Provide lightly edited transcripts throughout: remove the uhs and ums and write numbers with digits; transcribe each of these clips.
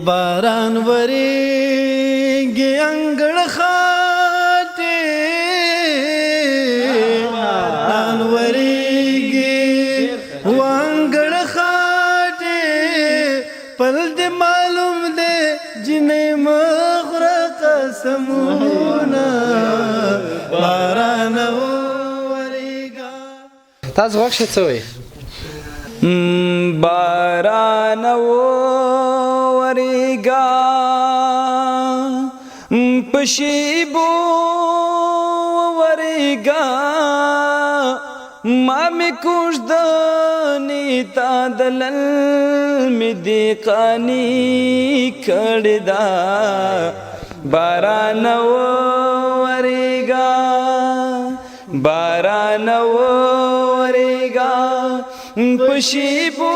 باران وریږي انګړ خاطه باران وریږي وانګړ خاطه پل دې معلوم دې جنې مغره قسمونه باران وریږي تاسو وښه څه وایي باران وریگا پشیبو وریگا ما می کوشدنی تا دلل می دی قانی کړدا باران وریگا باران وریگا پشیبو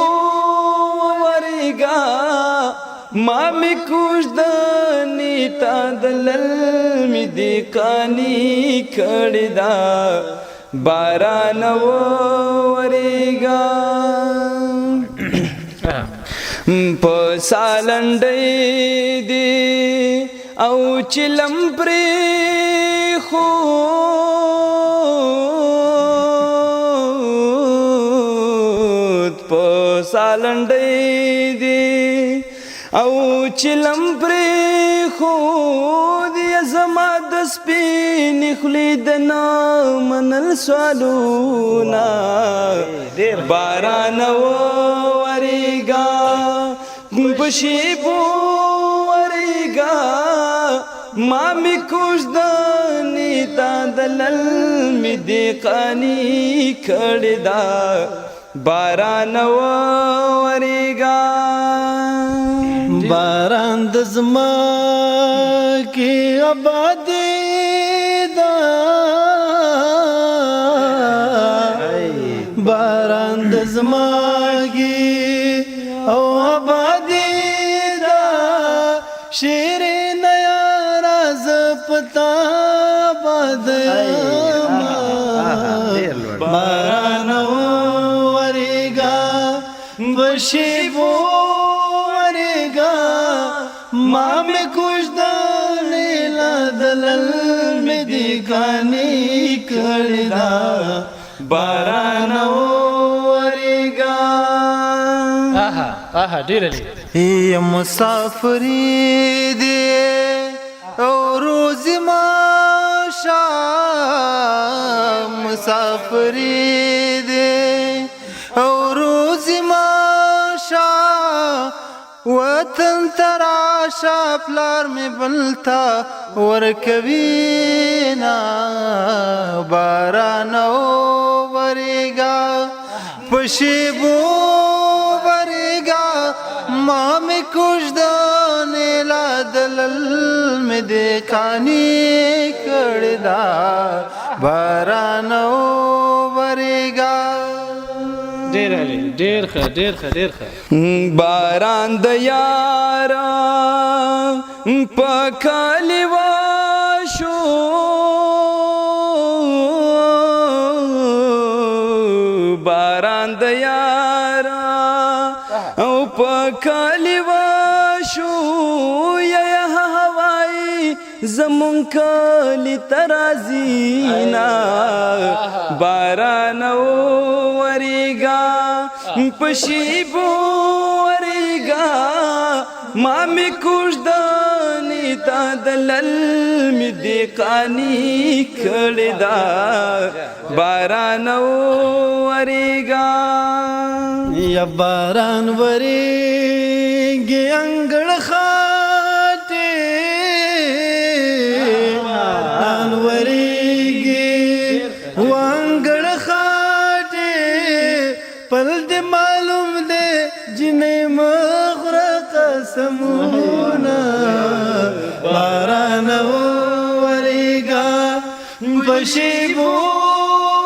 ورگا ما می کوشدنی تا دلل می دی قانی کړدا باران ورگا په سالنډې دی او چلم پرې خو سالنډې دی او چلم پرې خو دی زما د سپین خولې د نامنل سوالونه باران وریږه په شیبو وریږه ما می کوشدنی تا دلل می دی قانی کړدا باران وریگا باران د زمکې آبادي ده باران د زمکې او آبادي ده شیرین یاره زه پتا باد باران بشیبو ورگا ما میں کوشدنی لدلل میں دیکھانی کړدا باران ورگا آها ډیر لري ای مسافری دی او روز ما شام مسافری دی او روز وطن تراشا پلار می بلتا ورکوینا باران وریگا پشیبو وریگا ما می کوشدنی لدلل می دی قانی کړدا باران وریگا ډیر ښه باران د یارا پکالی واشو باران د یارا او پکالی واشو یا هوای زمون کلی ترازینا باران وریگا پشیبو وریگا ما می کوشدنی تا دلل می دی قانی کړدا باران وریگا یا باران وریږي انګړ خاطه باران وریږي وانګړ خاطه پل دې معلوم دې جنې مغره قسمونه باران وریږه پشیبو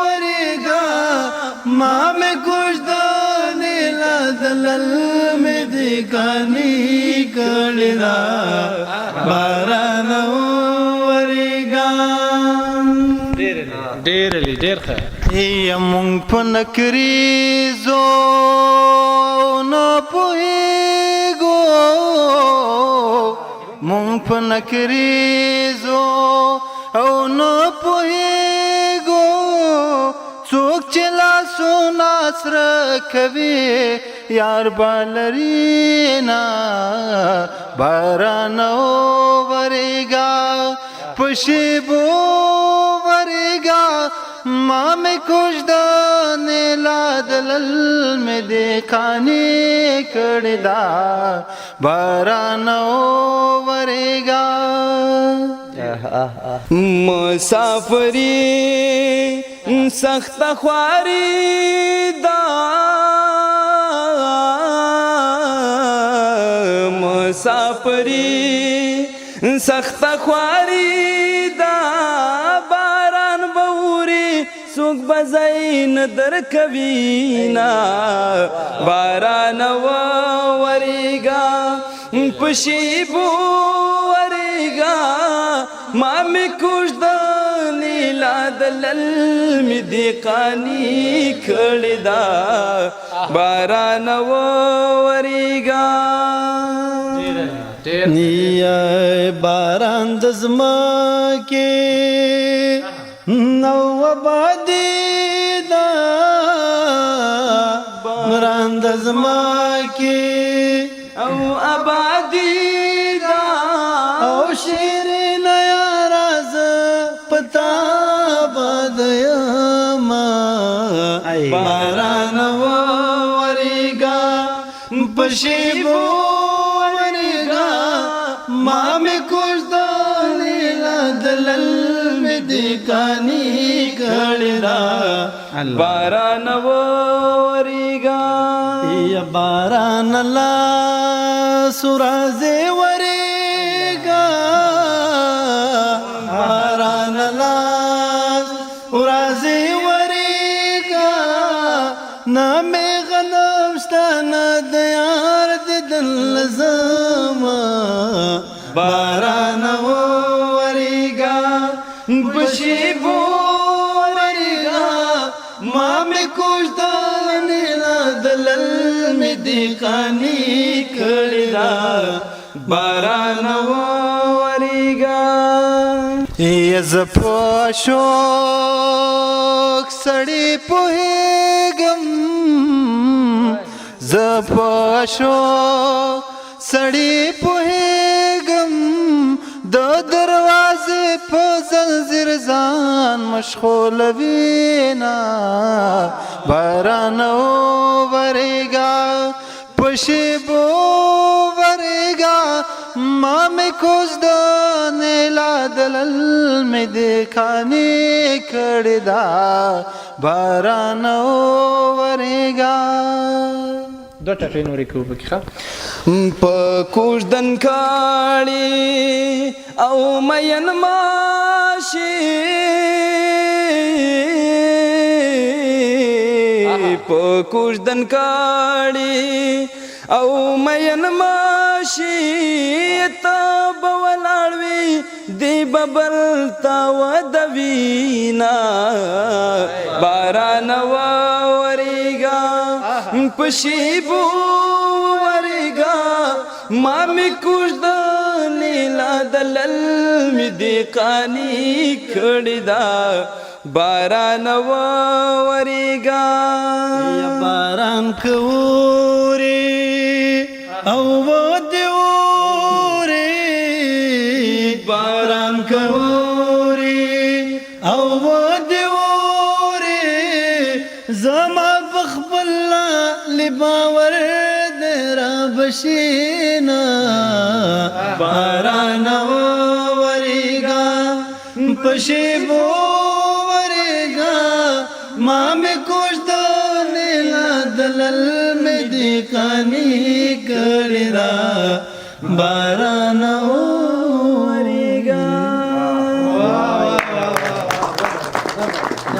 وریږه ما مې کوشدنی لدلل مې دی قانی کړدا باران وریږه ډیر ښه ای مونږ په نکریزو نه پوهیږو مونږ په نکریزو او نه پوهیږو څوک چې لاسونه سره کوي یار بالری نه باران وریږه په شیبو وریږه ما مې کوژدنې لادلل مې دې قانې کړې ده باران وریږه مسافری سخت خواری دا مسافری سخت خواری دا باران بوري سوک بزین در کوینا باران وریگا پشیبو وریگا ما می کوژدنې لادلل می دی قانی کړی دا باران وریگا یا باران د زمکې نو آبادي ده باران د زمکې او آبادی دا او شیرین یاره زه پتا باد یما باران وریږه په شیبو وریږه ما مې کوژدنې لادلل مې دې قانې کړې ده باران وریگا یا باران لا سورازه وریگا باران لا سورازه وریگا نامه غنم شتانا دیار دیدن لزما باران وریگا بشیبو وریگا ما مې کوژدنې لادلل مې دې قانې کړې ده باران وریگا یا زه په اشوک سړی پوهېږم زه په اشوک سړی پوهېږم د دروازې په زنځیر ځان مشغولوي نه باران وریږه په شیبو وریږه ما مې کوژدنې لادلل مې دې قانې کړې ده باران وریږه دوه ټکي نورې کوو پکې ښه په کوژدن کاړي او مین ماشي په کوژدن کاړي او مین ماشي ته به ولاړ وي دی ببل تا ودوینا باران وریگا پشیبو وریگا ما می کوژدنې لادلل می دی قانی کړی دا باران وریگا یا باران کوری او ودیوری باران کوری او ودیوری زما بخبل لباور درا بشینا باران وریگا پشیبو وریگا ما مې کوژدنې لادلل مې دې قانې کړې ده باران وریگا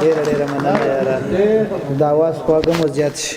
ډېره مننه یاره د اواز خواږه مو زیات شي